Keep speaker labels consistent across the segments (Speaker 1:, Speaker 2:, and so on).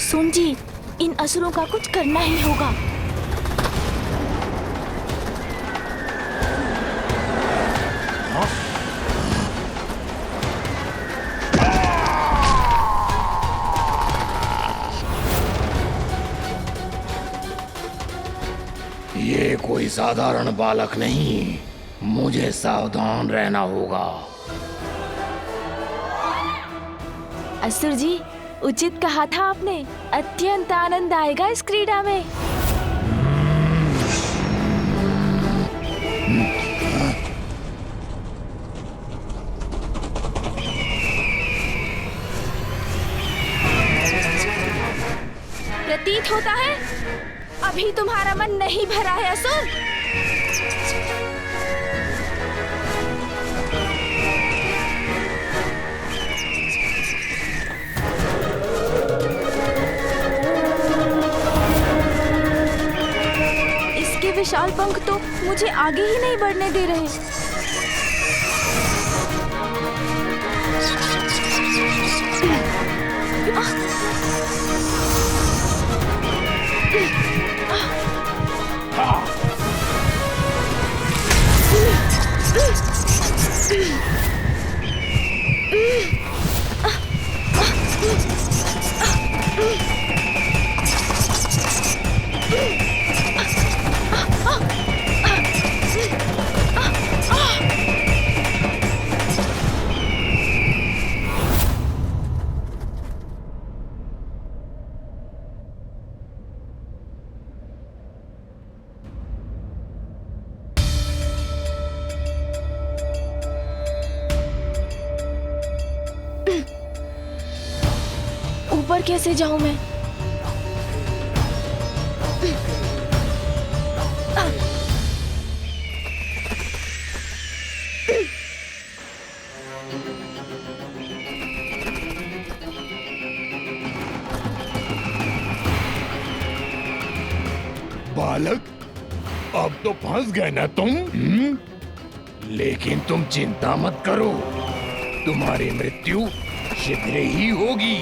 Speaker 1: सुन जी, इन असुरों का कुछ करना ही होगा।
Speaker 2: ये कोई साधारण बालक नहीं, मुझे सावधान रहना होगा।
Speaker 1: असुर जी, उचित कहा था आपने। अत्यंत आनंद आएगा इस क्रीड़ा में। प्रतीत होता है अभी तुम्हारा मन नहीं भरा है असुर। इसके विशाल पंख तो मुझे आगे ही नहीं बढ़ने दे रहे। ऊपर कैसे जाऊं मैं?
Speaker 2: बालक, अब तो फंस गए ना तुम? लेकिन तुम चिंता मत करो, तुम्हारी मृत्यु शीघ्र ही होगी।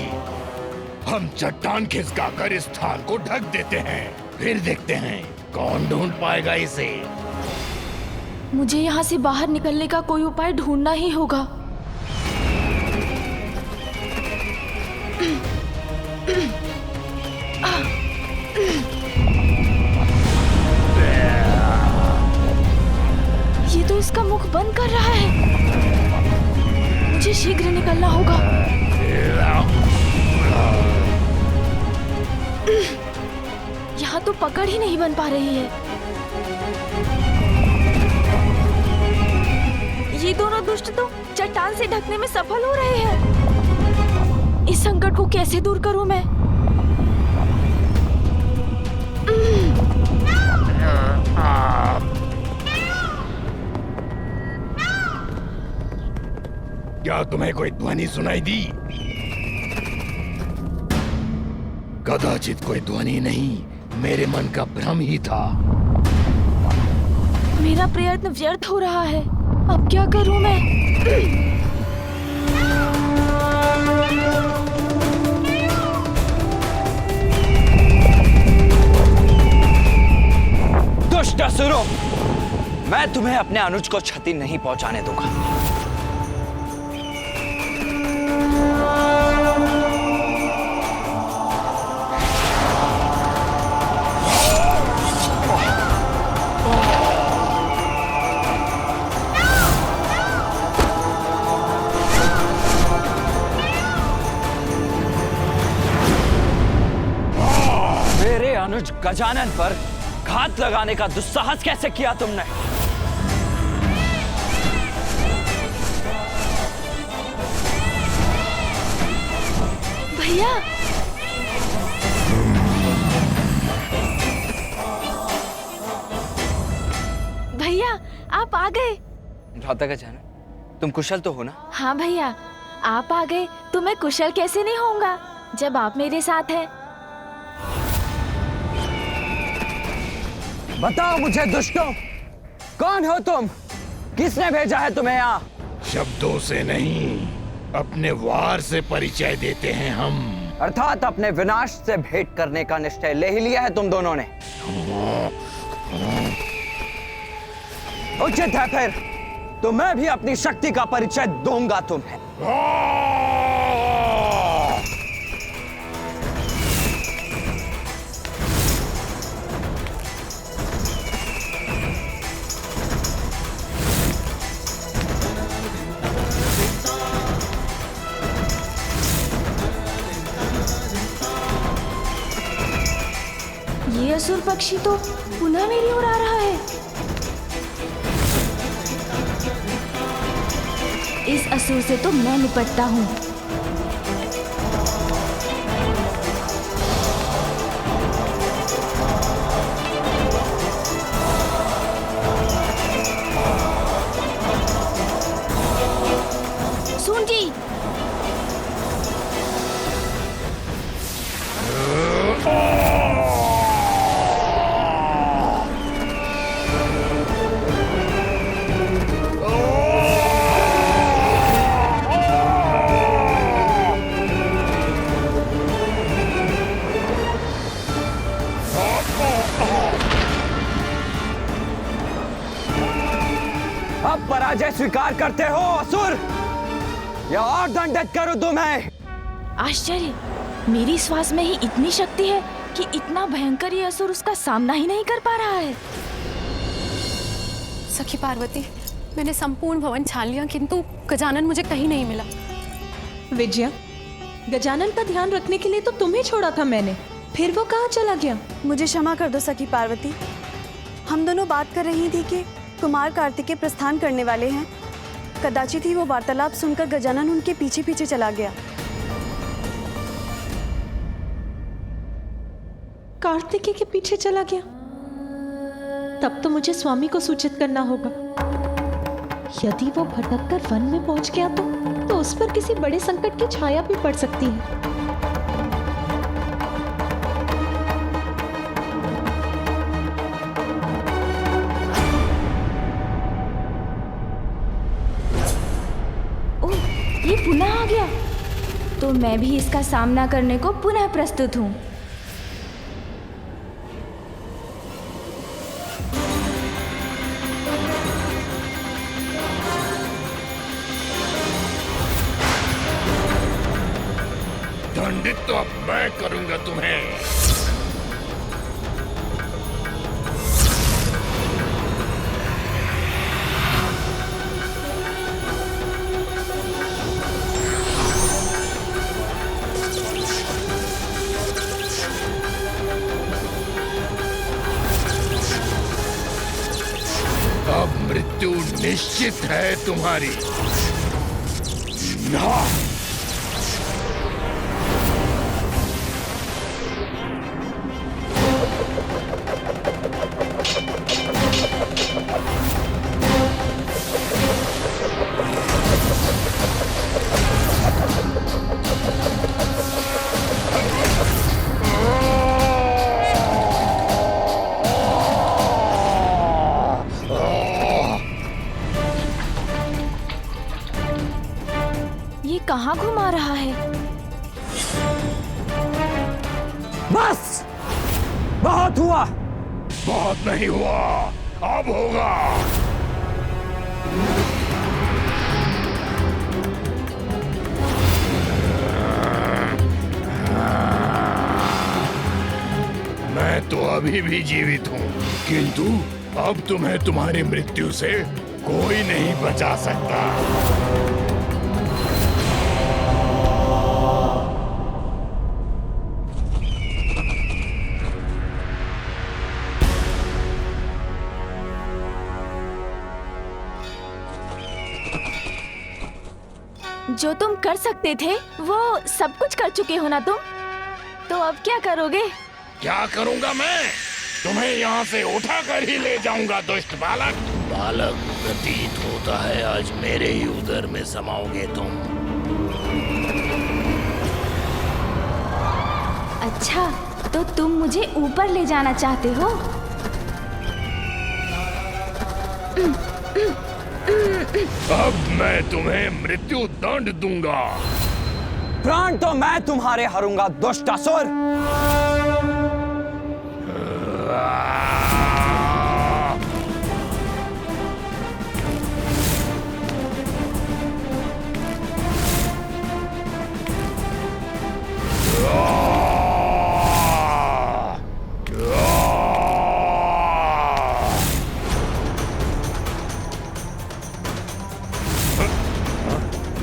Speaker 2: हम चट्टान खिसकाकर इस स्थान को ढक देते हैं, फिर देखते हैं कौन ढूंढ पाएगा इसे।
Speaker 1: मुझे यहाँ से बाहर निकलने का कोई उपाय ढूंढना ही होगा। ये तो इसका मुख बंद कर रहा है। मुझे शीघ्र निकलना होगा। यहाँ तो पकड़ ही नहीं बन पा रही है। ये दोनों दुष्ट तो चट्टान से ढकने में सफल हो रहे हैं। इस संकट को कैसे दूर करूं मैं?
Speaker 2: क्या तुम्हें कोई ध्वनि सुनाई दी? कदाचित कोई ध्वनि नहीं, मेरे मन का भ्रम ही था।
Speaker 1: मेरा प्रयत्न व्यर्थ हो रहा है। अब क्या करूं मैं?
Speaker 3: दुष्ट असुरों, मैं तुम्हें अपने अनुज को क्षति नहीं पहुंचाने दूंगा। अनुज गजानन पर घात लगाने का दुस्साहस कैसे किया तुमने?
Speaker 1: भैया, भैया आप आ गए।
Speaker 3: राधा गजानन, तुम कुशल तो हो ना?
Speaker 1: हाँ भैया, आप आ गए तो मैं कुशल कैसे नहीं होऊंगा जब आप मेरे साथ हैं।
Speaker 3: बताओ मुझे दुष्टों, कौन हो तुम? किसने भेजा है तुम्हें यहाँ?
Speaker 2: शब्दों से नहीं, अपने वार से परिचय देते हैं हम।
Speaker 3: अर्थात अपने विनाश से भेंट करने का निश्चय ले ही लिया है तुम दोनों ने। उचित है फिर तो मैं भी अपनी शक्ति का परिचय दूंगा तुम्हें।
Speaker 1: ये असुर पक्षी तो पुनः मेरी ओर आ रहा है। इस असुर से तो मैं निपटता हूँ। सुन जी,
Speaker 3: अब पराजय स्वीकार करते हो असुर, या और दंडित करूं तुम्हें?
Speaker 1: आश्चर्य, मेरी श्वास में ही इतनी शक्ति है कि इतना भयंकर ये असुर उसका सामना ही नहीं कर पा रहा है।
Speaker 4: सखी पार्वती, मैंने संपूर्ण भवन छान लिया किंतु गजानन मुझे कहीं नहीं मिला।
Speaker 5: विजया, गजानन का ध्यान रखने के लिए तो तुम्हें छोड़ा था मैंने, फिर वो कहाँ चला गया?
Speaker 6: मुझे क्षमा कर दो सखी पार्वती। हम दोनों बात कर रही थी कि कुमार कार्तिकेय प्रस्थान करने वाले हैं। कदाचित ही वो वार्तालाप सुनकर गजानन उनके पीछे पीछे चला गया।
Speaker 5: कार्तिकेय के पीछे चला गया? तब तो मुझे स्वामी को सूचित करना होगा। यदि वो भटक कर वन में पहुंच गया तो उस पर किसी बड़े संकट की छाया भी पड़ सकती है।
Speaker 1: ये पुनः आ गया, तो मैं भी इसका सामना करने को पुनः प्रस्तुत हूँ।
Speaker 2: दंडित तो अब मैं करूंगा तुम्हें। अब मृत्यु निश्चित है तुम्हारी। ना
Speaker 1: ये कहाँ घुमा रहा है?
Speaker 3: बस, बहुत हुआ।
Speaker 2: बहुत नहीं हुआ, अब होगा। मैं तो अभी भी जीवित हूँ, किंतु अब तुम्हें तुम्हारी मृत्यु से कोई नहीं बचा सकता।
Speaker 1: जो तुम कर सकते थे वो सब कुछ कर चुके हो ना तुम, तो अब क्या करोगे?
Speaker 2: क्या करूंगा मैं? तुम्हें यहाँ से उठा कर ही ले जाऊंगा दुष्ट बालक। बालक, प्रतीत होता है आज मेरे ही उदर में समाओगे तुम।
Speaker 1: अच्छा, तो तुम मुझे ऊपर ले जाना चाहते हो?
Speaker 2: अब मैं तुम्हें मृत्यु दंड दूंगा।
Speaker 3: प्राण तो मैं तुम्हारे हरूंगा दुष्ट असुर।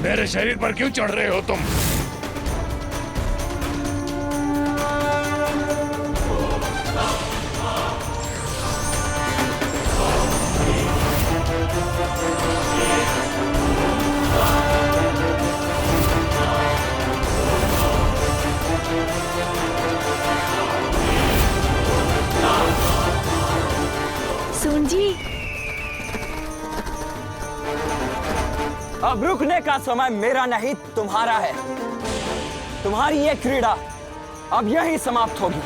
Speaker 2: मेरे शरीर पर क्यों चढ़ रहे हो तुम?
Speaker 1: सुन जी,
Speaker 3: अब रुकने का समय मेरा नहीं तुम्हारा है। तुम्हारी ये क्रीड़ा अब यहीं समाप्त होगी।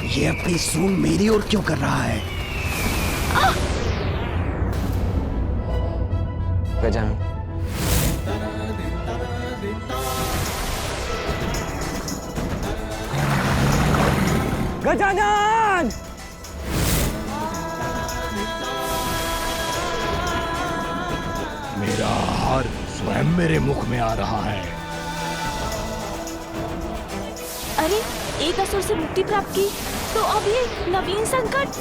Speaker 2: ये अपनी सूंड मेरी ओर क्यों कर रहा है?
Speaker 3: गजानन, गजानन!
Speaker 2: मेरा आहार स्वयं मेरे मुख में आ रहा है।
Speaker 1: अरे एक असुर से मुक्ति प्राप्त की तो अब ये नवीन संकट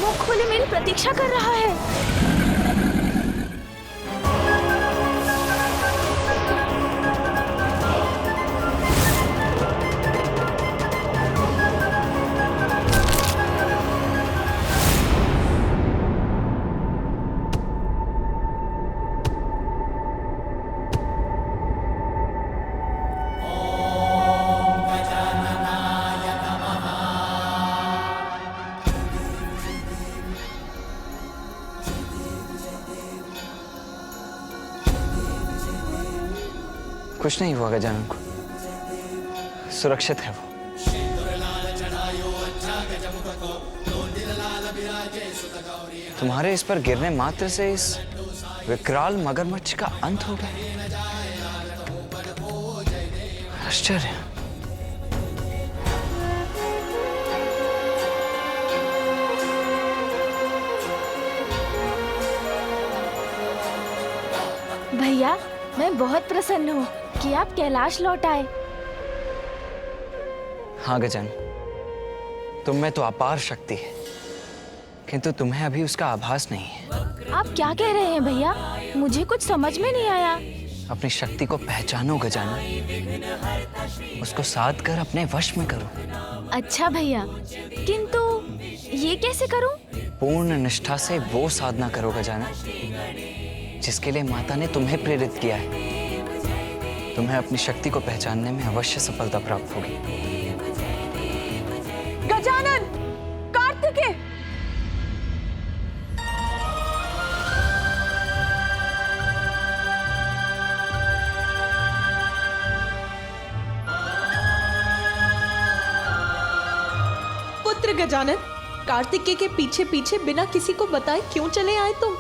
Speaker 1: मुख खोले मेरी प्रतीक्षा कर रहा है।
Speaker 3: कुछ नहीं हुआ गजानन को, सुरक्षित है वो। तुम्हारे इस पर गिरने मात्र से इस विकराल मगरमच्छ का अंत हो गया। आश्चर्य।
Speaker 1: भैया, मैं बहुत प्रसन्न हूँ कि आप कैलाश लौट आए।
Speaker 3: हाँ गजानन, तुम में तो अपार शक्ति है, किंतु तुम्हें अभी उसका आभास नहीं है।
Speaker 1: आप क्या कह रहे हैं भैया? मुझे कुछ समझ में नहीं आया।
Speaker 3: अपनी शक्ति को पहचानो गजानन, उसको साध कर अपने वश में करो।
Speaker 1: अच्छा भैया, किंतु ये कैसे करूं?
Speaker 3: पूर्ण निष्ठा से वो साधना करो गजानन, जिसके लिए माता ने तुम्हें प्रेरित किया है। तुम्हें अपनी शक्ति को पहचानने में अवश्य सफलता प्राप्त होगी।
Speaker 6: गजानन, कार्तिकेय!
Speaker 5: पुत्र गजानन, कार्तिकेय के पीछे पीछे बिना किसी को बताए क्यों चले आए तुम?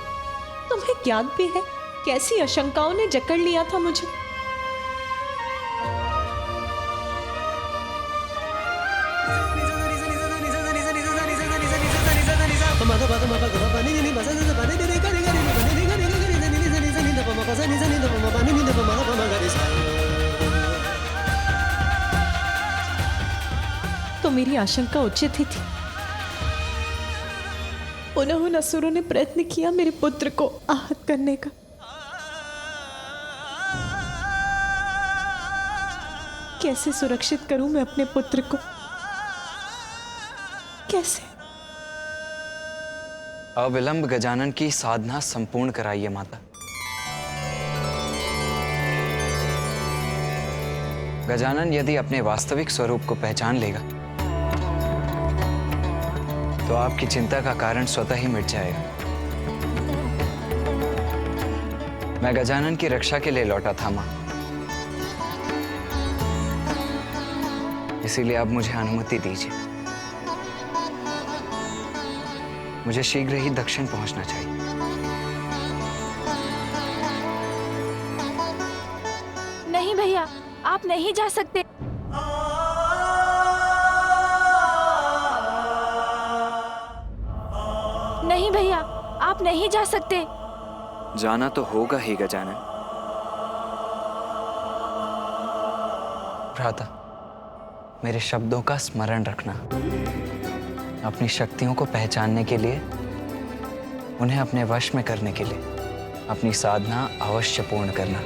Speaker 5: तुम्हें ज्ञान भी है कैसी आशंकाओं ने जकड़ लिया था मुझे। तो मेरी आशंका उचित ही थी। पुनः उन असुरों ने प्रयत्न किया मेरे पुत्र को आहत करने का। कैसे सुरक्षित करूं मैं अपने पुत्र को? कैसे?
Speaker 3: अविलंब गजानन की साधना संपूर्ण कराइए माता। गजानन यदि अपने वास्तविक स्वरूप को पहचान लेगा तो आपकी चिंता का कारण स्वतः ही मिट जाएगा। मैं गजानन की रक्षा के लिए लौटा था मां, इसीलिए अब मुझे अनुमति दीजिए। मुझे शीघ्र ही दक्षिण पहुंचना चाहिए।
Speaker 1: नहीं भैया, आप नहीं जा सकते। नहीं भैया, आप नहीं जा सकते।
Speaker 3: जाना तो होगा ही गजानन। भ्राता, मेरे शब्दों का स्मरण रखना। अपनी शक्तियों को पहचानने के लिए, उन्हें अपने वश में करने के लिए अपनी साधना अवश्य पूर्ण करना।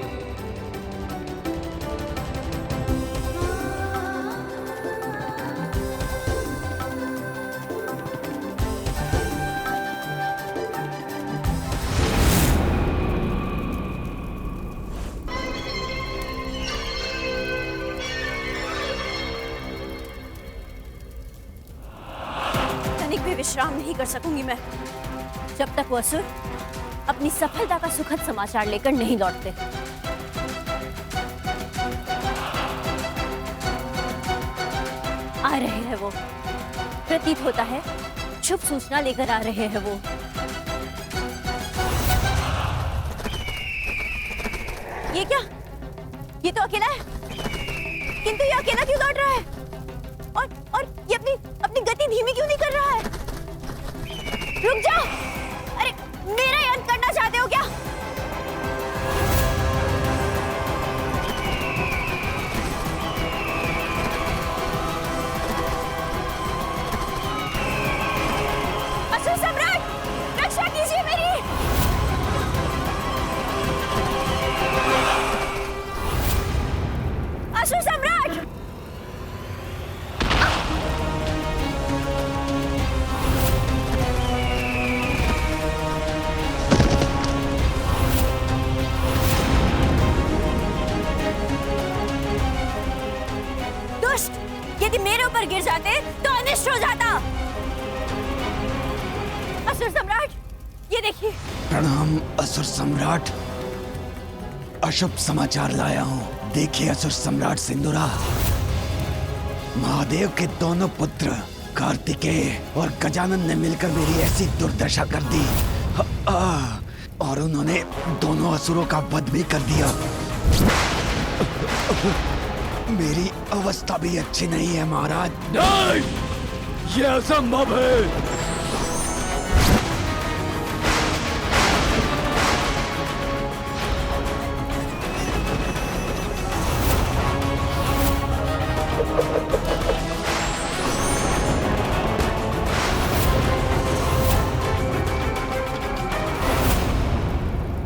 Speaker 7: तनिक भी विश्राम नहीं कर सकूंगी मैं जब तक वो असुर अपनी सफलता का सुखद समाचार लेकर नहीं लौटते। आ रहे हैं वो, प्रतीत होता है शुभ सूचना लेकर आ रहे हैं वो। ये क्या? ये तो अकेला है, किंतु ये अकेला क्यों लौट रहा है? और ये अपनी गति धीमी क्यों नहीं कर रहा है? रुक जाओ! अरे मेरा ही अंत करना चाहते हो क्या? असुर सम्राट, रक्षा कीजिए मेरी! असुर सम्राट! दुष्ट! यदि मेरे ऊपर गिर जाते तो अनिष्ट हो जाता। असुर सम्राट, ये देखिए।
Speaker 8: प्रणाम असुर सम्राट। अशुभ समाचार लाया हूँ। देखिए असुर सम्राट सिंदूरा, महादेव के दोनों पुत्र कार्तिकेय और गजानन ने मिलकर मेरी ऐसी दुर्दशा कर दी और उन्होंने दोनों असुरों का वध भी कर दिया। मेरी अवस्था भी अच्छी नहीं है महाराज।
Speaker 2: नहीं, ये असंभव है।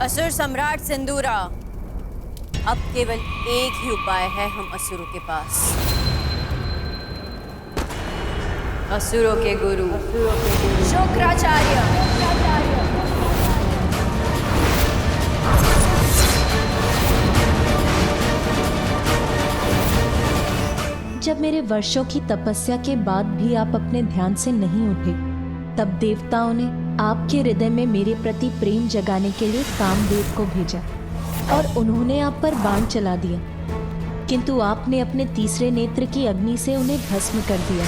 Speaker 7: असुर सम्राट सिंदूरा, अब केवल एक ही उपाय है हम असुरों के पास। असुरों के गुरु शुक्राचार्य।
Speaker 5: जब मेरे वर्षों की तपस्या के बाद भी आप अपने ध्यान से नहीं उठे, तब देवताओं ने आपके हृदय में मेरे प्रति प्रेम जगाने के लिए कामदेव को भेजा और उन्होंने आप पर बाण चला दिया, किंतु आपने अपने तीसरे नेत्र की अग्नि से उन्हें भस्म कर दिया।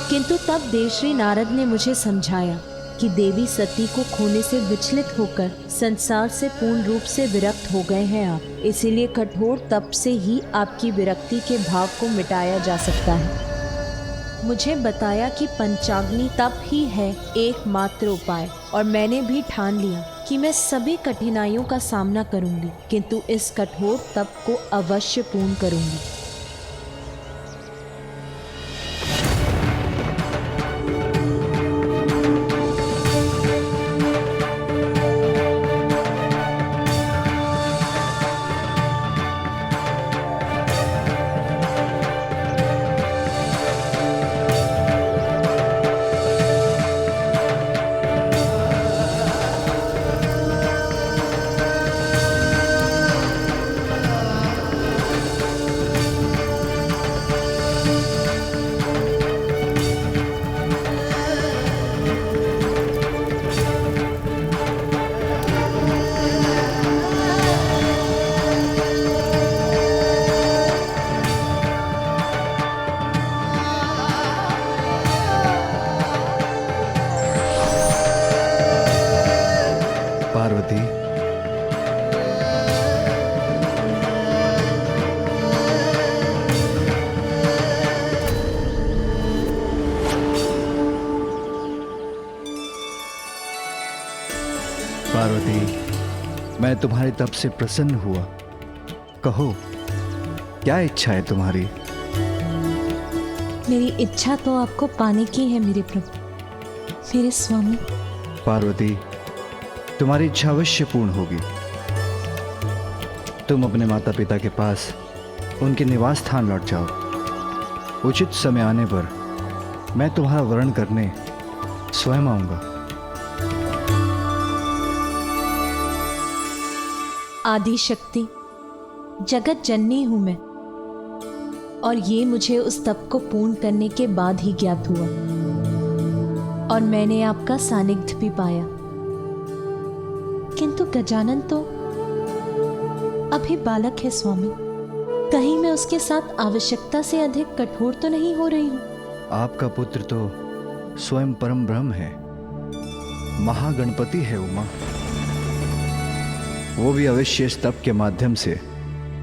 Speaker 5: किंतु तब देवश्री नारद ने मुझे समझाया कि देवी सती को खोने से विचलित होकर संसार से पूर्ण रूप से विरक्त हो गए हैं आप। इसीलिए कठोर तप से ही आपकी विरक्ति के भाव को मिटाया जा सकता है। मुझे बताया कि पंचाग्नि तप ही है एकमात्र उपाय, और मैंने भी ठान लिया कि मैं सभी कठिनाइयों का सामना करूंगी, किंतु इस कठोर तप को अवश्य पूर्ण करूंगी।
Speaker 9: पार्वती, पार्वती, मैं तुम्हारे तप से प्रसन्न हुआ। कहो, क्या इच्छा है तुम्हारी?
Speaker 5: मेरी इच्छा तो आपको पाने की है मेरे प्रभु, मेरे स्वामी।
Speaker 9: पार्वती, तुम्हारी इच्छा अवश्य पूर्ण होगी। तुम अपने माता पिता के पास उनके निवास स्थान लौट जाओ। उचित समय आने पर मैं तुम्हारा वरण करने स्वयं आऊंगा।
Speaker 5: आदि शक्ति जगत जननी हूं मैं, और ये मुझे उस तप को पूर्ण करने के बाद ही ज्ञात हुआ, और मैंने आपका सानिध्य भी पाया। किंतु गजानन तो अभी बालक है स्वामी, कहीं मैं उसके साथ आवश्यकता से अधिक कठोर तो नहीं हो रही हूं?
Speaker 9: आपका पुत्र तो स्वयं परम ब्रह्म है, महागणपति है उमा। वो भी अवश्य इस तप के माध्यम से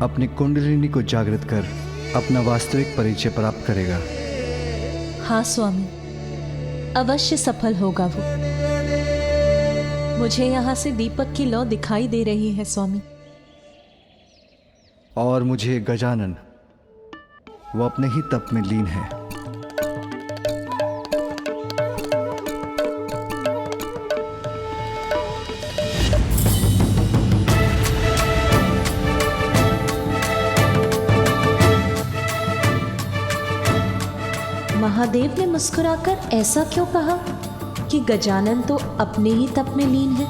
Speaker 9: अपनी कुंडलिनी को जागृत कर अपना वास्तविक परिचय प्राप्त करेगा।
Speaker 5: हाँ स्वामी, अवश्य सफल होगा वो। मुझे यहाँ से दीपक की लौ दिखाई दे रही है स्वामी।
Speaker 9: और मुझे गजानन, वो अपने ही तप में लीन है।
Speaker 5: महादेव ने मुस्कुराकर ऐसा क्यों कहा कि गजानन तो अपने ही तप में लीन है?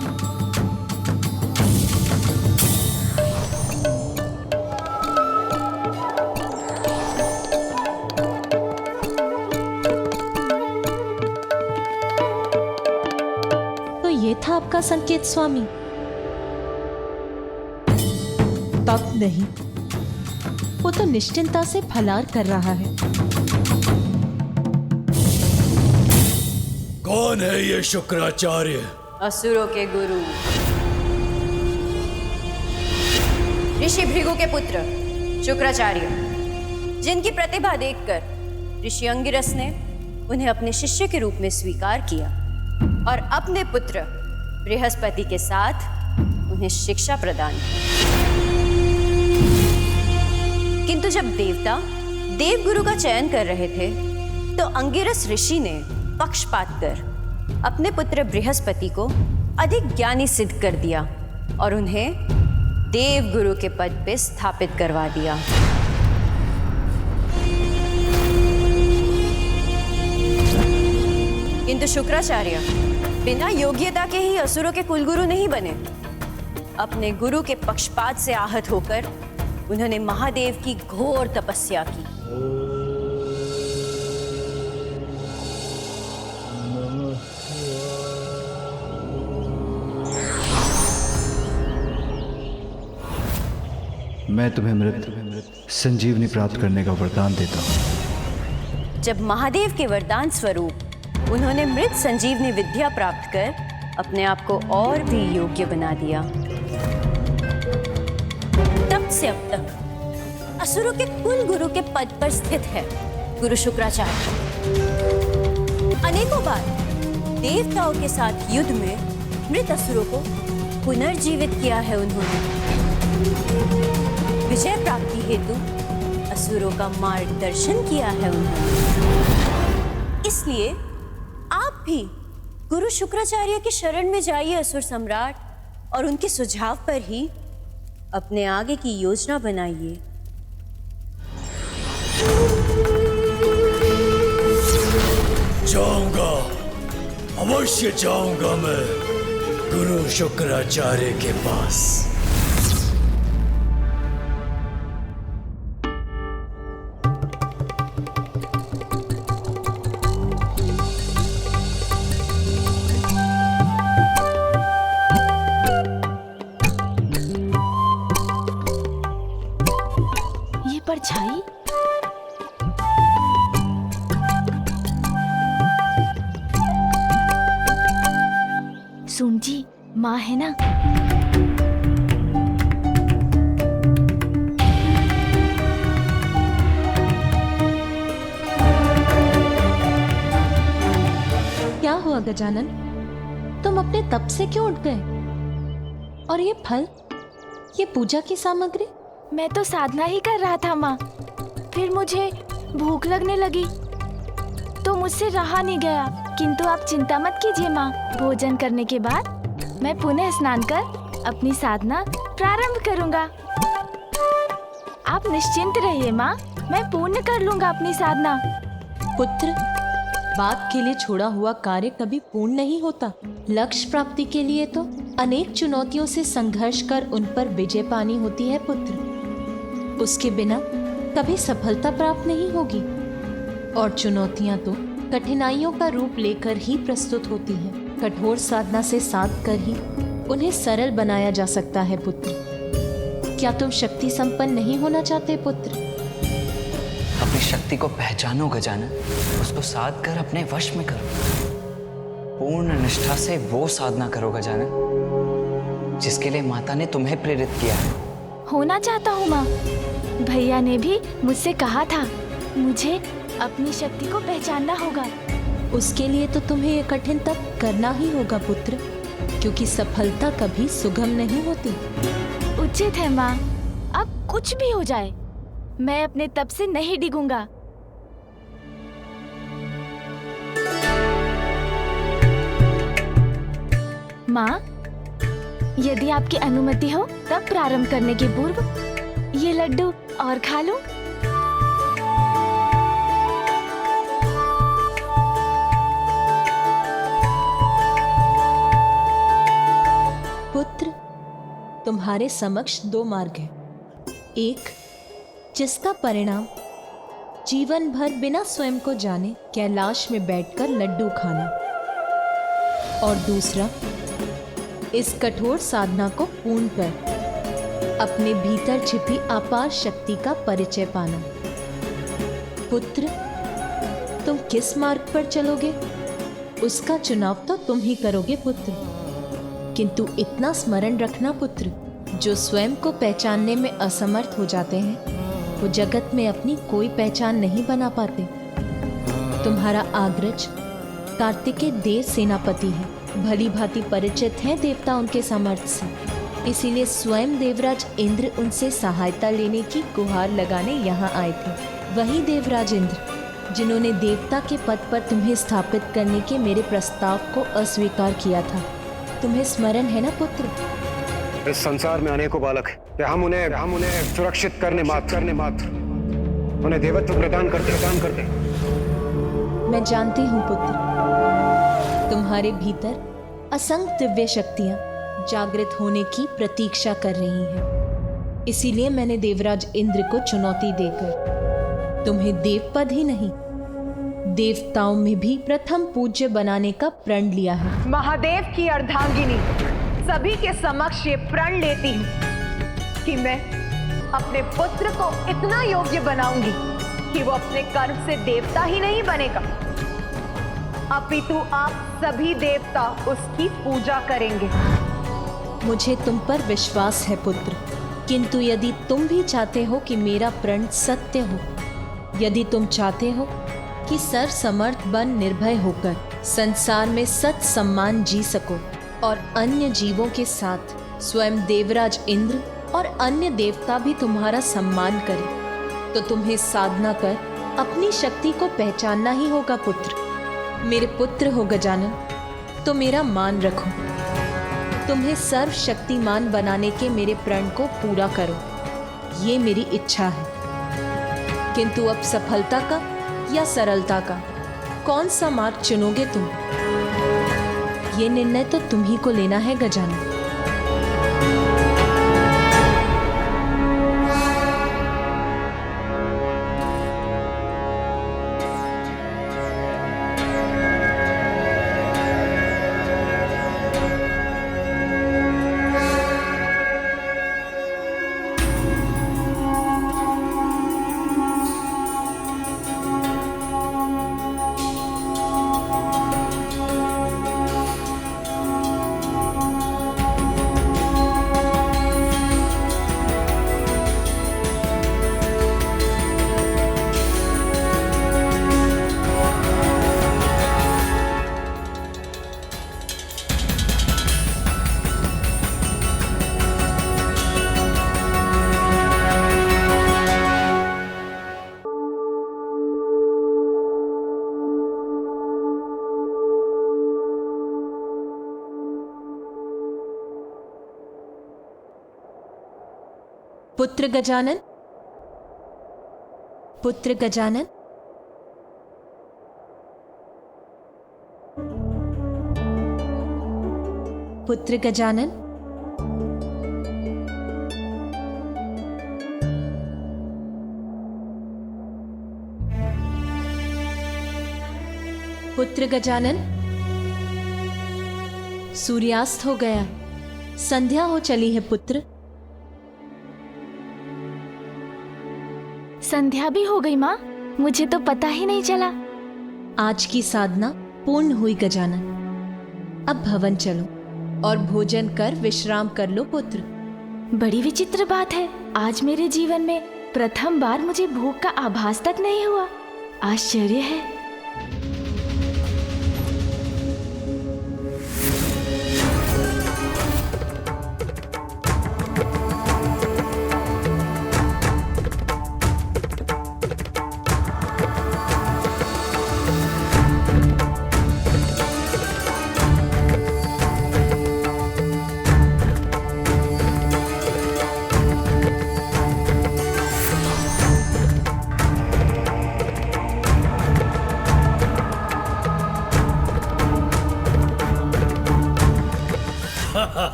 Speaker 5: तो ये था आपका संकेत स्वामी? तप नहीं, वो तो निश्चिंता से फलार कर रहा है।
Speaker 2: कौन है ये शुक्राचार्य?
Speaker 7: असुरों के गुरु, ऋषि भृगु के पुत्र शुक्राचार्य, जिनकी प्रतिभा देखकर ऋषि अंगिरस ने उन्हें अपने शिष्य के रूप में स्वीकार किया और अपने पुत्र बृहस्पति के साथ उन्हें शिक्षा प्रदान की। किंतु जब देवता देवगुरु का चयन कर रहे थे तो अंगिरस ऋषि ने पक्षपात कर अपने पुत्र बृहस्पति को अधिक ज्ञानी सिद्ध कर दिया और उन्हें देवगुरु के पद पे स्थापित करवा दिया। किंतु शुक्राचार्य बिना योग्यता के ही असुरों के कुलगुरु नहीं बने। अपने गुरु के पक्षपात से आहत होकर उन्होंने महादेव की घोर तपस्या की।
Speaker 9: मैं तुम्हें मृत संजीवनी प्राप्त करने का वरदान देता हूँ।
Speaker 7: जब महादेव के वरदान स्वरूप उन्होंने मृत संजीवनी विद्या प्राप्त कर अपने आप को और भी योग्य बना दिया। तब से अब तक असुरों के कुल गुरु के पद पर स्थित है गुरु शुक्राचार्य। अनेकों बार देवताओं के साथ युद्ध में मृत असुरों को पुनर्जीवित किया है उन्होंने। विजय प्राप्ति हेतु असुरों का मार्गदर्शन किया है उन्होंने। इसलिए आप भी गुरु शुक्राचार्य की शरण में जाइए असुर सम्राट, और उनके सुझाव पर ही अपने आगे की योजना बनाइए।
Speaker 10: जाऊंगा, अवश्य जाऊंगा मैं गुरु शुक्राचार्य के पास।
Speaker 1: ये परछाई सुन जी, माँ है ना?
Speaker 5: क्या हुआ गजानन, तुम अपने तप से क्यों उठ गए? और ये फल, ये पूजा की सामग्री?
Speaker 1: मैं तो साधना ही कर रहा था माँ, फिर मुझे भूख लगने लगी तो मुझसे रहा नहीं गया। किंतु आप चिंता मत कीजिए माँ, भोजन करने के बाद मैं पुनः स्नान कर अपनी साधना प्रारंभ करूँगा। आप निश्चिंत रहिए माँ, मैं पूर्ण कर लूँगा अपनी साधना।
Speaker 5: पुत्र, बात के लिए छोड़ा हुआ कार्य कभी पूर्ण नहीं होता। लक्ष्य प्राप्ति के लिए तो अनेक चुनौतियों से संघर्ष कर उन पर विजय पानी होती है पुत्र। उसके बिना कभी सफलता प्राप्त नहीं होगी। और चुनौतियां तो कठिनाइयों का रूप लेकर ही प्रस्तुत होती हैं। कठोर साधना से साध कर ही उन्हें सरल बनाया जा सकता है पुत्र। क्या तुम शक्ति संपन्न नहीं होना चाहते पुत्र?
Speaker 3: अपनी शक्ति को पहचानो गजानन, उसको साध कर अपने वश में करो। पूर्ण निष्ठा से वो साधना करो गजानन, जिसके लिए माता ने तुम्हें प्रेरित किया है।
Speaker 1: होना चाहता हूँ माँ, भैया ने भी मुझसे कहा था मुझे अपनी शक्ति को पहचानना होगा।
Speaker 5: उसके लिए तो तुम्हें ये कठिन तप करना ही होगा पुत्र, क्योंकि सफलता कभी सुगम नहीं होती।
Speaker 1: उचित है माँ, अब कुछ भी हो जाए मैं अपने तप से नहीं डिगूंगा। माँ, यदि आपकी अनुमति हो तब प्रारंभ करने के पूर्व ये लड्डू और खा लूं।
Speaker 5: पुत्र, तुम्हारे समक्ष दो मार्ग हैं। एक, जिसका परिणाम जीवन भर बिना स्वयं को जाने कैलाश में बैठकर लड्डू खाना, और दूसरा, इस कठोर साधना को पूर्ण कर अपने भीतर छिपी अपार शक्ति का परिचय पाना। पुत्र, तुम किस मार्ग पर चलोगे उसका चुनाव तो तुम ही करोगे पुत्र। किंतु इतना स्मरण रखना पुत्र, जो स्वयं को पहचानने में असमर्थ हो जाते हैं वो जगत में अपनी कोई पहचान नहीं बना पाते। तुम्हारा अग्रज कार्तिकेय देव सेनापति है, भली भांति परिचित हैं देवता उनके सामर्थ्य से। इसीलिए स्वयं देवराज इंद्र उनसे सहायता लेने की गुहार लगाने यहाँ आए थे। वही देवराज इंद्र जिन्होंने देवता के पद पर तुम्हें स्थापित करने के मेरे प्रस्ताव को अस्वीकार किया था। तुम्हें स्मरण है ना पुत्र?
Speaker 11: इस संसार में अनेकों बालक हैं। हम उन्हें सुरक्षित करने मात्र उन्हें देवत्व प्रदान करते।
Speaker 5: मैं जानती हूँ पुत्र, तुम्हारे भीतर असंख्य दिव्य शक्तियां जागृत होने की प्रतीक्षा कर रही हैं। इसीलिए मैंने देवराज इंद्र को चुनौती देकर तुम्हें देवपद ही नहीं, देवताओं में भी प्रथम पूज्य बनाने का प्रण लिया है।
Speaker 12: महादेव की अर्धांगिनी सभी के समक्ष ये प्रण लेती हूँ कि मैं अपने पुत्र को इतना योग्य बनाऊंगी कि वो अपने कर्म से देवता ही नहीं बनेगा अपितु आप सभी देवता उसकी पूजा करेंगे।
Speaker 5: मुझे तुम पर विश्वास है पुत्र, किंतु यदि तुम भी चाहते हो कि मेरा प्रण सत्य हो, यदि तुम चाहते हो कि सर्व समर्थ बन निर्भय होकर संसार में सत सम्मान जी सको और अन्य जीवों के साथ स्वयं देवराज इंद्र और अन्य देवता भी तुम्हारा सम्मान करें, तो तुम्हें साधना कर अपनी शक्ति को पहचानना ही होगा पुत्र। मेरे पुत्र हो गजानन, तो मेरा मान रखो। तुम्हें सर्वशक्तिमान बनाने के मेरे प्रण को पूरा करो, ये मेरी इच्छा है। किंतु अब सफलता का या सरलता का कौन सा मार्ग चुनोगे तुम? ये निर्णय तो तुम ही को लेना है गजानन। पुत्र गजानन, पुत्र गजानन, पुत्र गजानन, पुत्र गजानन। सूर्यास्त हो गया, संध्या हो चली है पुत्र।
Speaker 1: संध्या भी हो गई माँ, मुझे तो पता ही नहीं चला।
Speaker 5: आज की साधना पूर्ण हुई गजानन। अब भवन चलो और भोजन कर विश्राम कर लो पुत्र।
Speaker 1: बड़ी विचित्र बात है, आज मेरे जीवन में प्रथम बार मुझे भूख का आभास तक नहीं हुआ। आश्चर्य है।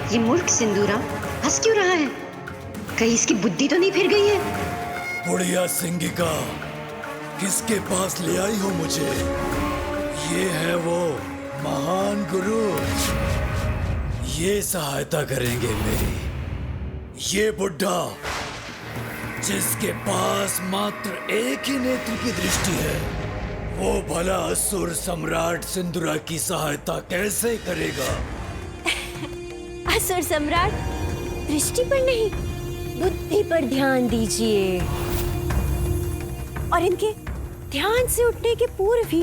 Speaker 13: ये मूर्ख सिंदूरा हंस क्यों रहा है? कहीं इसकी बुद्धि तो नहीं फिर गई है?
Speaker 10: बुढ़िया सिंगिका, किसके पास ले आई हो मुझे? ये है वो महान गुरु, ये सहायता करेंगे मेरी। ये बुढ़ा जिसके पास मात्र एक ही नेत्र की दृष्टि है, वो भला असुर सम्राट सिंदूरा की सहायता कैसे करेगा?
Speaker 7: असुर सम्राट दृष्टि पर नहीं, बुद्धि पर ध्यान दीजिए और इनके ध्यान से उठने के पूर्व ही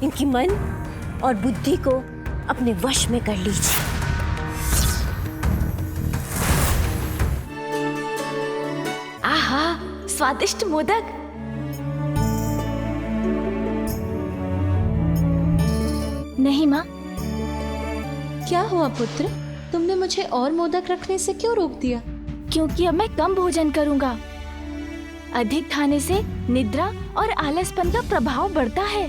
Speaker 7: इनकी मन और बुद्धि को अपने वश में कर लीजिए।
Speaker 1: आहा, स्वादिष्ट मोदक। नहीं माँ।
Speaker 5: क्या हुआ पुत्र? तुमने मुझे और मोदक रखने से क्यों रोक दिया?
Speaker 1: क्योंकि अब मैं कम भोजन करूंगा। अधिक खाने से निद्रा और आलसपन का प्रभाव बढ़ता है।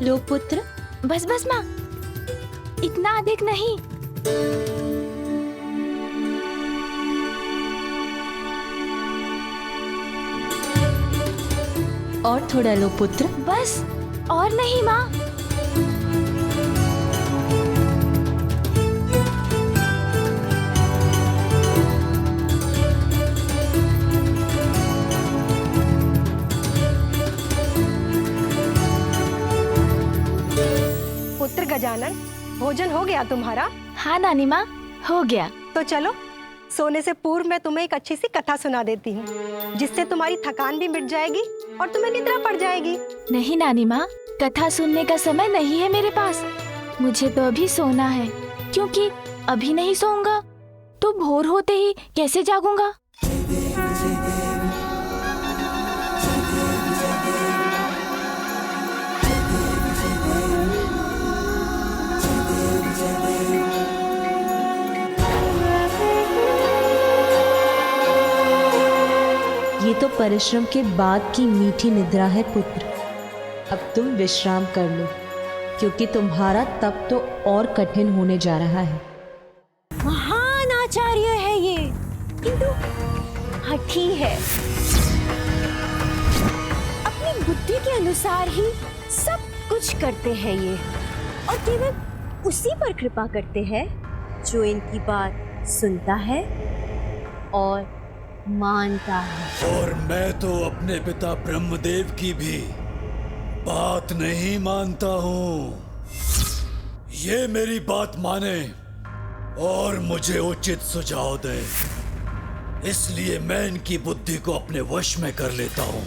Speaker 5: लो पुत्र।
Speaker 1: बस बस माँ, इतना अधिक नहीं।
Speaker 5: और थोड़ा लो पुत्र।
Speaker 1: बस, और नहीं माँ।
Speaker 14: गजानन, भोजन हो गया तुम्हारा?
Speaker 1: हाँ नानी माँ, हो गया।
Speaker 14: तो चलो, सोने से पूर्व मैं तुम्हें एक अच्छी सी कथा सुना देती हूँ, जिससे तुम्हारी थकान भी मिट जाएगी और तुम्हें निद्रा पड़ जाएगी।
Speaker 1: नहीं नानी माँ, कथा सुनने का समय नहीं है मेरे पास। मुझे तो अभी सोना है, क्योंकि अभी नहीं सोऊंगा तो भोर होते ही कैसे जागूंगा।
Speaker 5: ये तो परिश्रम के बाद की मीठी निद्रा है पुत्र। अब तुम विश्राम कर लो, क्योंकि तुम्हारा तप तो और कठिन होने जा रहा है।
Speaker 7: महान आचार्य है ये, किंतु हठी है। अपनी बुद्धि के अनुसार ही सब कुछ करते हैं ये, और केवल उसी पर कृपा करते हैं जो इनकी बात सुनता है और मानता है।
Speaker 10: और मैं तो अपने पिता ब्रह्मदेव की भी बात नहीं मानता हूँ। ये मेरी बात माने और मुझे उचित सुझाव दे, इसलिए मैं इनकी बुद्धि को अपने वश में कर लेता हूँ।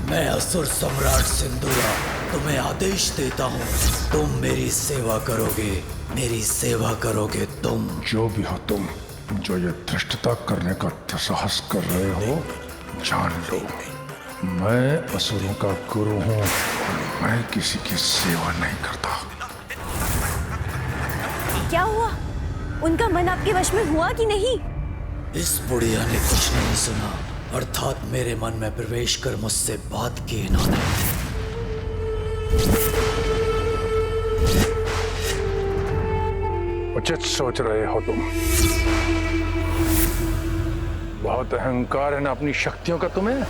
Speaker 10: मैं असुर सम्राट सिंदूरा तुम्हें आदेश देता हूँ, तुम मेरी सेवा करोगे, मेरी सेवा करोगे तुम।
Speaker 2: जो भी हो तुम, जो ये धृष्टता करने का दुस्साहस कर रहे हो, जान लो मैं असुरों का गुरु हूँ और मैं किसी की सेवा नहीं करता।
Speaker 7: क्या हुआ? उनका मन आपके वश में हुआ कि नहीं?
Speaker 10: इस बुढ़िया ने कुछ नहीं सुना, अर्थात मेरे मन में प्रवेश कर मुझसे बात की इन्होंने।
Speaker 2: उचित सोच रहे हो तुम। बहुत अहंकार है ना अपनी शक्तियों का तुम्हें।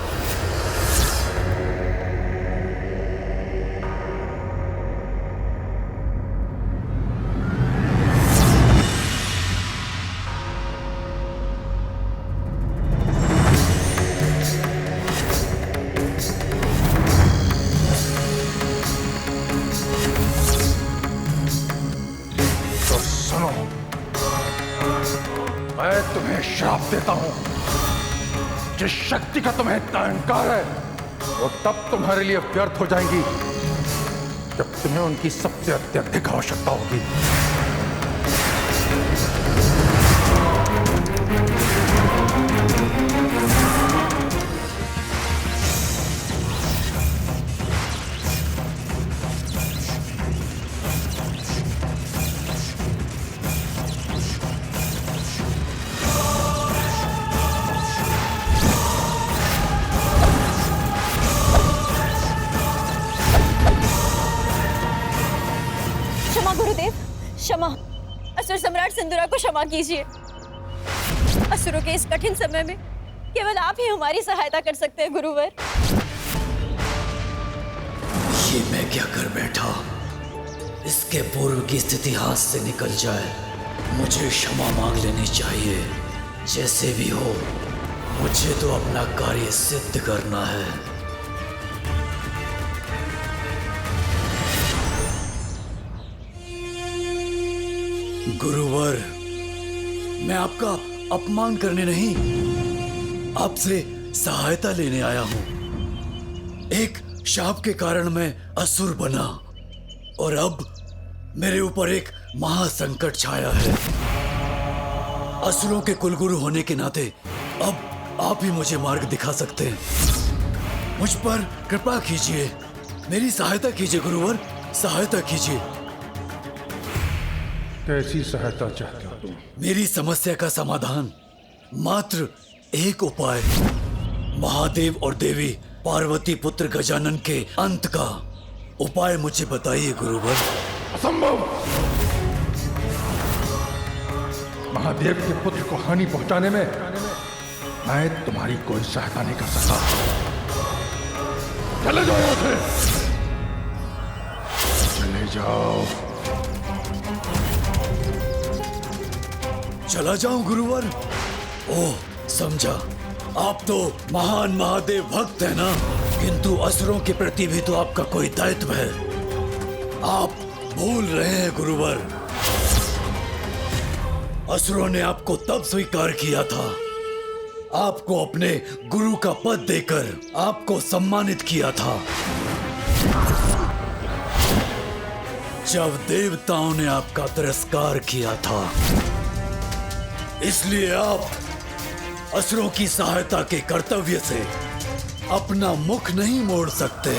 Speaker 2: मैं तुम्हें श्राप देता हूं। जिस शक्ति का तुम्हें इतना अहंकार है, वो तब तुम्हारे लिए व्यर्थ हो जाएंगी जब तुम्हें उनकी सबसे अत्यधिक आवश्यकता होगी।
Speaker 7: गुरुदेव, क्षमा। असुर सम्राट सिंदूरा को क्षमा कीजिए। असुरों के इस कठिन समय में केवल आप ही हमारी सहायता कर सकते हैं गुरुवर।
Speaker 10: ये मैं क्या कर बैठा? इसके पूर्व की स्थिति हाथ से निकल जाए, मुझे क्षमा मांग लेनी चाहिए। जैसे भी हो, मुझे तो अपना कार्य सिद्ध करना है। गुरुवर, मैं आपका अपमान करने नहीं, आपसे सहायता लेने आया हूं। एक शाप के कारण मैं असुर बना और अब मेरे ऊपर एक महासंकट छाया है। असुरों के कुलगुरु होने के नाते अब आप ही मुझे मार्ग दिखा सकते हैं। मुझ पर कृपा कीजिए, मेरी सहायता कीजिए गुरुवर, सहायता कीजिए।
Speaker 2: कैसी सहायता चाहते हो तुम?
Speaker 10: मेरी समस्या का समाधान, मात्र एक उपाय। महादेव और देवी पार्वती पुत्र गजानन के अंत का उपाय मुझे बताइए गुरुवर।
Speaker 2: असंभव! महादेव के पुत्र को हानि पहुंचाने में मैं तुम्हारी कोई सहायता नहीं कर सकता। चले जाओ यहाँ से, चले जाओ।
Speaker 10: चला जाऊं गुरुवर? ओह, समझा। आप तो महान महादेव भक्त है ना, किंतु असुरों के प्रति भी तो आपका कोई दायित्व है। आप भूल रहे हैं गुरुवर। असुरों ने आपको तब स्वीकार किया था, आपको अपने गुरु का पद देकर आपको सम्मानित किया था, जब देवताओं ने आपका तिरस्कार किया था। इसलिए आप असुरों की सहायता के कर्तव्य से अपना मुख नहीं मोड़ सकते।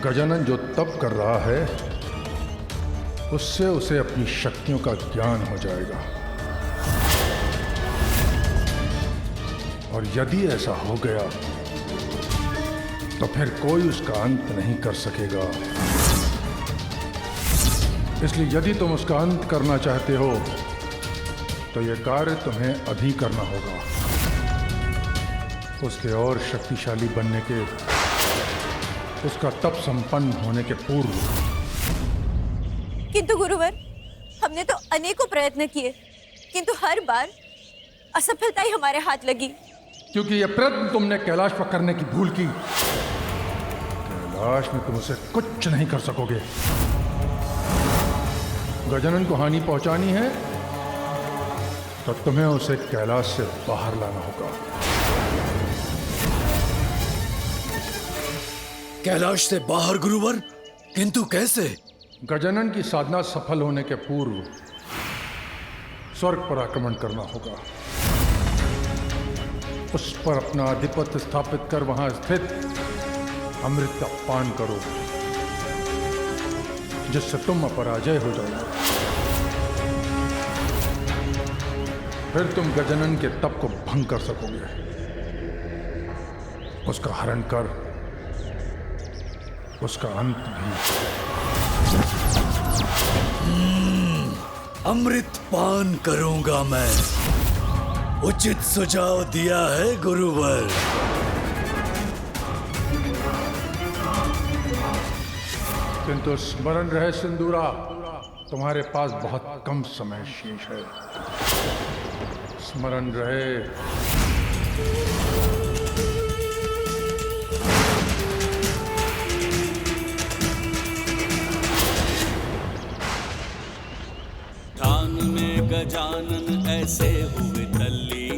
Speaker 15: गजानन जो तप कर रहा है उससे उसे अपनी शक्तियों का ज्ञान हो जाएगा, और यदि ऐसा हो गया तो फिर कोई उसका अंत नहीं कर सकेगा। इसलिए यदि तुम उसका अंत करना चाहते हो तो यह कार्य तुम्हें अभी करना होगा, उसके और शक्तिशाली बनने के, उसका तप संपन्न होने के पूर्व।
Speaker 7: किंतु गुरुवर, हमने तो अनेकों प्रयत्न किए, किंतु हर बार असफलता ही हमारे हाथ लगी।
Speaker 15: क्योंकि यह प्रयत्न तुमने कैलाश पर करने की भूल की। कैलाश में तुम उसे कुछ नहीं कर सकोगे। गजानन को हानि पहुंचानी है तो तुम्हें उसे कैलाश से बाहर लाना होगा।
Speaker 10: कैलाश से बाहर गुरुवर? किंतु कैसे?
Speaker 15: गजानन की साधना सफल होने के पूर्व स्वर्ग पर आक्रमण करना होगा, उस पर अपना आधिपत्य स्थापित कर वहां स्थित अमृत का पान करो, जिससे तुम अपराजय हो जाओगे। फिर तुम गजानन के तप को भंग कर सकोगे, उसका हरण कर उसका अंत भी।
Speaker 10: अमृत पान करूंगा मैं। उचित सुझाव दिया है गुरुवर।
Speaker 15: किंतु स्मरण रहे सिंदूरा, तुम्हारे पास बहुत कम समय शेष है। स्मरण रहे।
Speaker 16: गजानन ऐसे हुए तल्ली,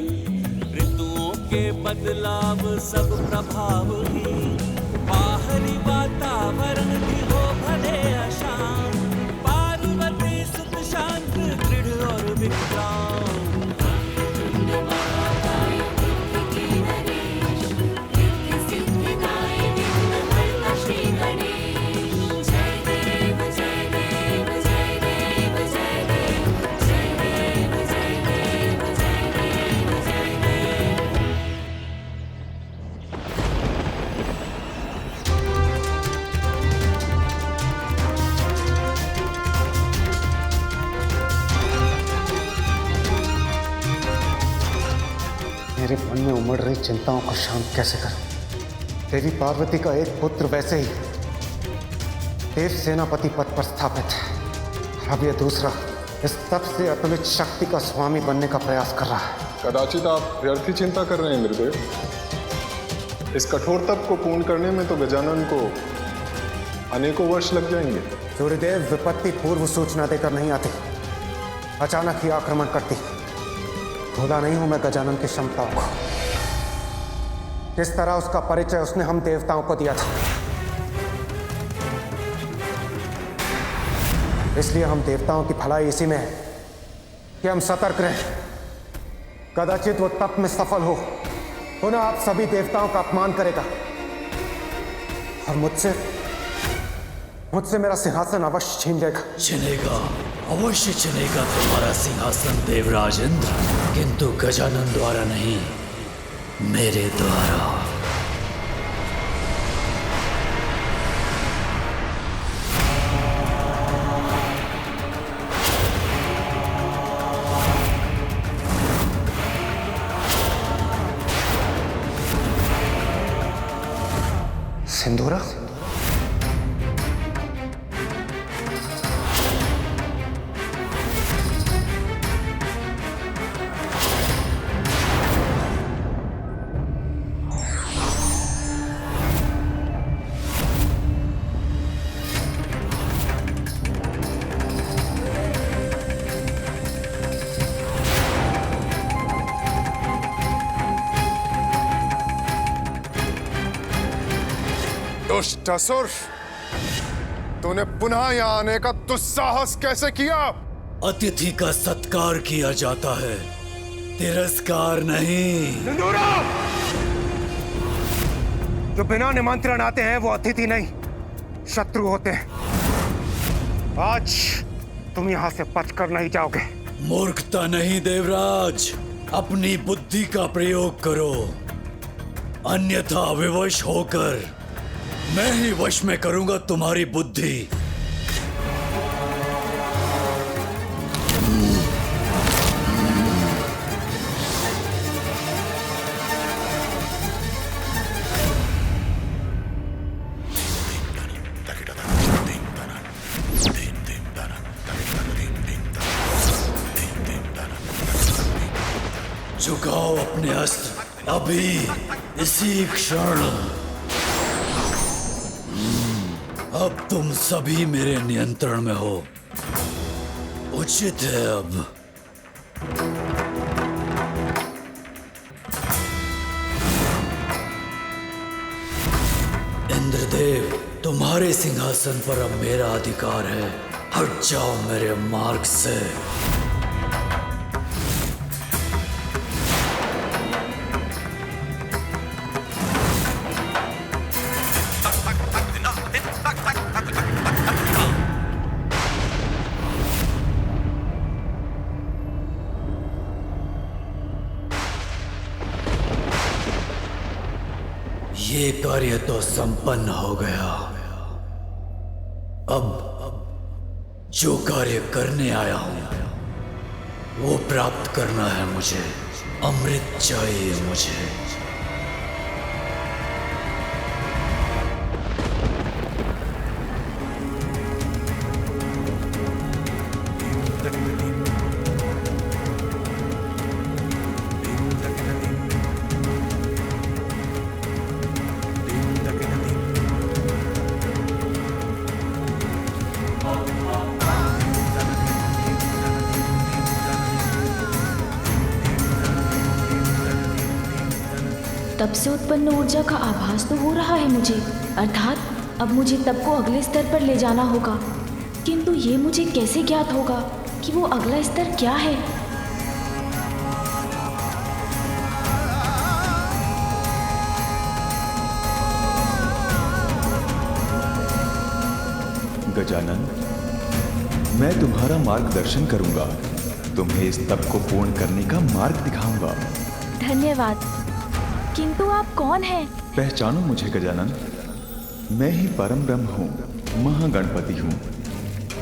Speaker 16: ऋतुओं के बदलाव सब प्रभाव ही, बाहरी वातावरण भी हो भले अशांत, पार्वती सुख शांत दृढ़ और विक्रांत।
Speaker 11: मेरे मन में उमड़ रही चिंताओं को शांत कैसे करूं? तेरी पार्वती का एक पुत्र वैसे ही देव सेनापति पद पर स्थापित है, अब यह दूसरा इस तप से अतुलित शक्ति का स्वामी बनने का प्रयास कर रहा है।
Speaker 17: कदाचित आप व्यर्थ चिंता कर रहे हैं गुरुदेव।
Speaker 15: इस कठोर तप को पूर्ण करने में तो गजानन को अनेकों वर्ष लग जाएंगे।
Speaker 11: सूर्यदेव विपत्ति पूर्व सूचना देकर नहीं आती, अचानक ही आक्रमण करती। भूला नहीं हूं मैं गजानन की क्षमताओं को, किस तरह उसका परिचय उसने हम देवताओं को दिया था। इसलिए हम देवताओं की भलाई इसी में है कि हम सतर्क रहें। कदाचित वो तप में सफल हो, पुनः आप सभी देवताओं का अपमान करेगा और मुझसे मेरा सिंहासन अवश्य छीन लेगा।
Speaker 10: छिनेगा, अवश्य छिनेगा तुम्हारा सिंहासन देवराज इंद्र, किंतु गजानन द्वारा नहीं, मेरे द्वारा।
Speaker 11: सिंदूरा,
Speaker 15: दुष्ट असुर, तूने पुनः यहाँ आने का दुस्साहस कैसे किया?
Speaker 10: अतिथि का सत्कार किया जाता है, तिरस्कार नहीं।
Speaker 11: सिंदूरा, जो बिना निमंत्रण आते हैं वो अतिथि नहीं, शत्रु होते हैं। आज तुम यहाँ से बचकर नहीं जाओगे।
Speaker 10: मूर्खता नहीं देवराज, अपनी बुद्धि का प्रयोग करो, अन्यथा विवश होकर मैं ही वश में करूंगा तुम्हारी बुद्धि। झुकाओ अपने अस्त्र अभी, इसी क्षण। अब तुम सभी मेरे नियंत्रण में हो, उचित है अब। इंद्रदेव, तुम्हारे सिंहासन पर अब मेरा अधिकार है, हट जाओ मेरे मार्ग से। ये कार्य तो संपन्न हो गया। अब जो कार्य करने आया हूं वो प्राप्त करना है मुझे। अमृत चाहिए मुझे।
Speaker 1: तब से उत्पन्न ऊर्जा का आभास तो हो रहा है मुझे, अर्थात अब मुझे तप को अगले स्तर पर ले जाना होगा। किंतु ये मुझे कैसे ज्ञात होगा कि वो अगला स्तर क्या है?
Speaker 17: गजानन, मैं तुम्हारा मार्गदर्शन करूंगा, तुम्हें इस तप को पूर्ण करने का मार्ग दिखाऊंगा।
Speaker 1: धन्यवाद। किंतु आप कौन हैं?
Speaker 17: पहचानो मुझे गजानन, मैं ही परम ब्रह्म हूँ, महागणपति हूँ।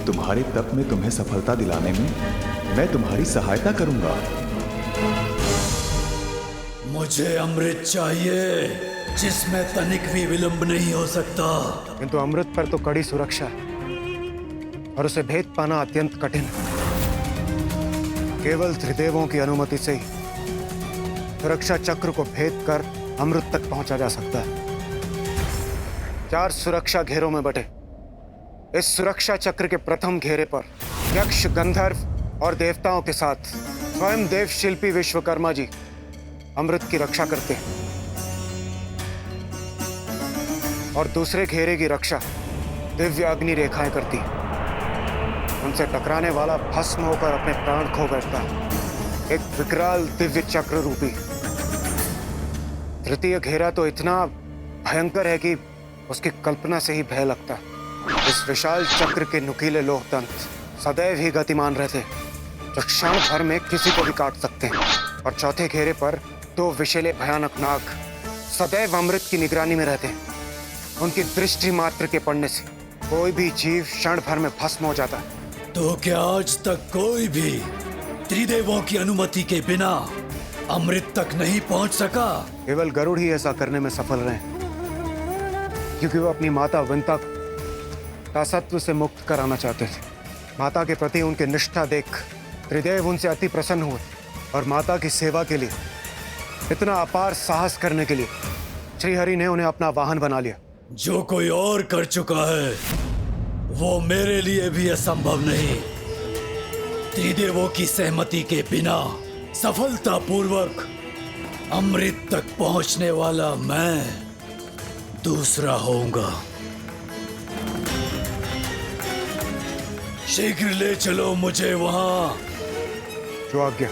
Speaker 17: तुम्हारे तप में तुम्हें सफलता दिलाने में मैं तुम्हारी सहायता करूंगा।
Speaker 10: मुझे अमृत चाहिए, जिसमें तनिक भी विलंब नहीं हो सकता।
Speaker 11: किंतु अमृत पर तो कड़ी सुरक्षा है और उसे भेद पाना अत्यंत कठिन। केवल त्रिदेवों की अनुमति से ही सुरक्षा चक्र को भेद कर अमृत तक पहुंचा जा सकता है। 4 सुरक्षा घेरों में बटे इस सुरक्षा चक्र के प्रथम घेरे पर यक्ष, गंधर्व और देवताओं के साथ स्वयं देव शिल्पी विश्वकर्मा जी अमृत की रक्षा करते हैं और दूसरे घेरे की रक्षा दिव्य अग्नि रेखाएं करती हैं। उनसे टकराने वाला भस्म होकर अपने प्राण खो बैठता है, एक विकराल दिव्य चक्र रूपी। तृतीय घेरा तो इतना भयंकर है कि उसकी कल्पना से ही भय लगता है। इस विशाल चक्र के नुकीले लोह दंत सदैव ही गतिमान रहते, जो क्षण भर में किसी को भी काट सकते हैं। और चौथे घेरे पर 2 विषैले भयानक नाग सदैव अमृत की निगरानी में रहते हैं। उनकी दृष्टि मात्र के पड़ने से कोई भी जीव क्षण भर में भस्म हो जाता है।
Speaker 10: तो क्या आज तक कोई भी त्रिदेवों की अनुमति के बिना अमृत तक नहीं पहुंच सका?
Speaker 11: केवल गरुड़ ही ऐसा करने में सफल रहे, क्योंकि वो अपनी माता विंता को दासत्व से मुक्त कराना चाहते थे। माता के प्रति उनकी निष्ठा देख त्रिदेव उनसे अति प्रसन्न हुए और माता की सेवा के लिए इतना अपार साहस करने के लिए श्रीहरि ने उन्हें अपना वाहन बना लिया।
Speaker 10: जो कोई और कर चुका है वो मेरे लिए भी असंभव नहीं। त्रिदेवों की सहमति के बिना सफलतापूर्वक अमृत तक पहुंचने वाला मैं दूसरा होऊंगा। शीघ्र ले चलो मुझे वहां।
Speaker 11: जो आज्ञा।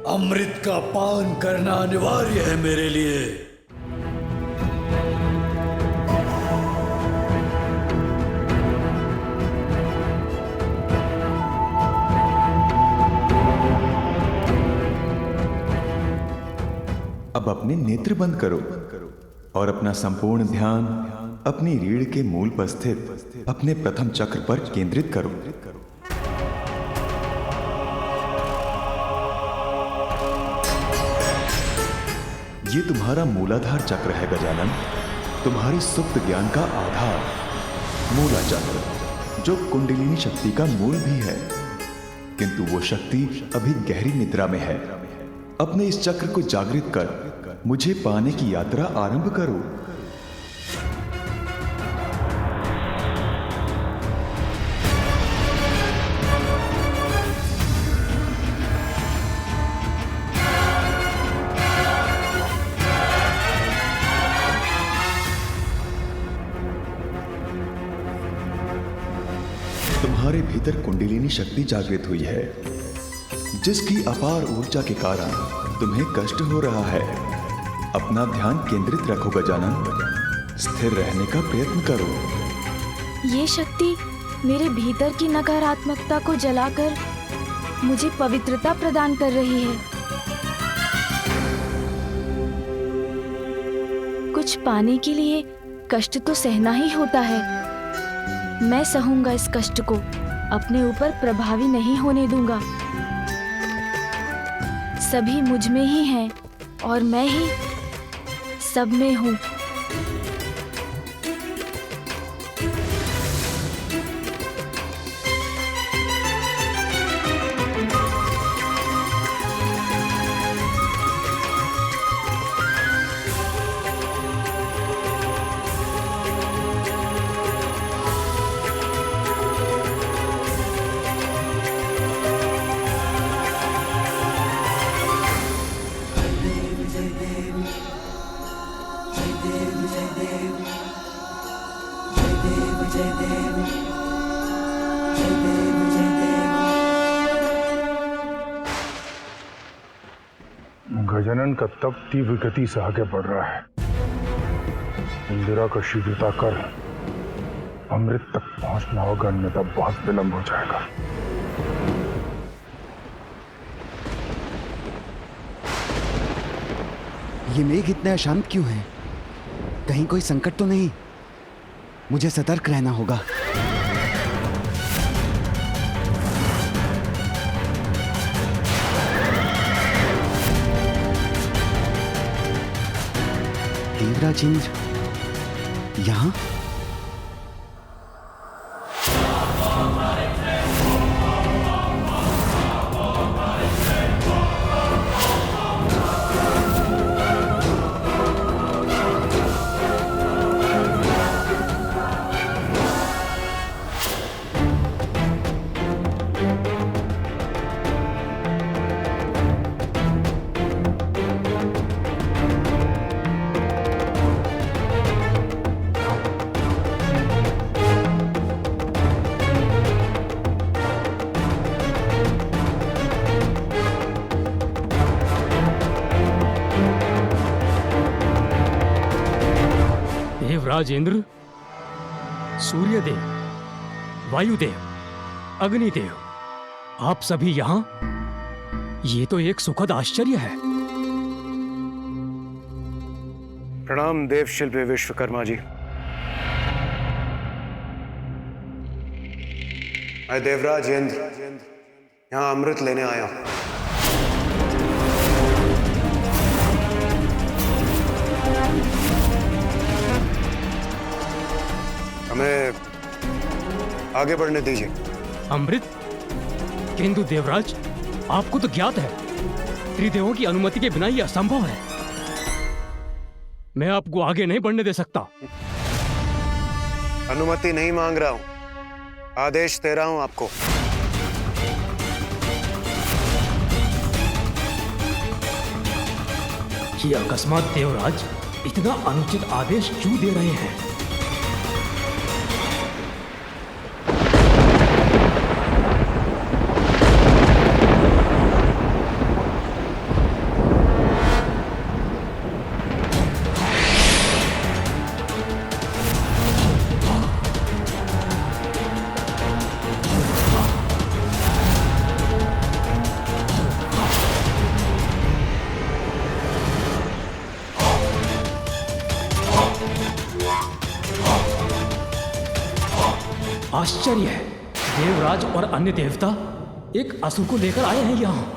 Speaker 10: अमृत का पान करना अनिवार्य है मेरे लिए।
Speaker 17: अब अपने नेत्र बंद करो और अपना संपूर्ण ध्यान अपनी रीढ़ के मूल पर स्थित अपने प्रथम चक्र पर केंद्रित करो। ये तुम्हारा मूलाधार चक्र है गजानन, तुम्हारी सुप्त ज्ञान का आधार। मूला चक्र जो कुंडलिनी शक्ति का मूल भी है, किंतु वो शक्ति अभी गहरी निद्रा में है। अपने इस चक्र को जागृत कर मुझे पाने की यात्रा आरंभ करो। तुम्हारे भीतर कुंडलिनी शक्ति जागृत हुई है, जिसकी अपार ऊर्जा के कारण तुम्हें कष्ट हो रहा है। अपना ध्यान केंद्रित रखो गजानन, स्थिर रहने का प्रयत्न करो।
Speaker 1: ये शक्ति मेरे भीतर की नकारात्मकता को जलाकर मुझे पवित्रता प्रदान कर रही है। कुछ पाने के लिए कष्ट तो सहना ही होता है। मैं सहूंगा इस कष्ट को, अपने ऊपर प्रभावी नहीं होने दूंगा। सभी मुझ में ही हैं और मैं ही सब में हूँ।
Speaker 15: गजानन का तप तीव्र गति से आगे बढ़ रहा है। इंदिरा को शीघ्रता कर अमृत तक पहुंचना होगा, अन्यथा बहुत विलंब हो जाएगा।
Speaker 8: ये मेघ इतने अशांत क्यों है? कहीं कोई संकट तो नहीं? मुझे सतर्क रहना होगा। देवराज इंद्र यहाँ?
Speaker 18: देवराज इंद्र, सूर्यदेव, वायुदेव, अग्निदेव, आप सभी यहाँ? ये तो एक सुखद आश्चर्य है।
Speaker 11: प्रणाम देव शिल्पी विश्वकर्मा जी। मैं देवराज इंद्र यहाँ अमृत लेने आया हूँ। हमें आगे बढ़ने दीजिए।
Speaker 18: अमृत? किंतु देवराज, आपको तो ज्ञात है त्रिदेवों की अनुमति के बिना यह असंभव है। मैं आपको आगे नहीं बढ़ने दे सकता।
Speaker 11: अनुमति नहीं मांग रहा हूं, आदेश दे रहा हूं आपको।
Speaker 18: ये अकस्मात देवराज इतना अनुचित आदेश क्यों दे रहे हैं? आश्चर्य है, देवराज और अन्य देवता एक असुर को लेकर आए हैं यहाँ।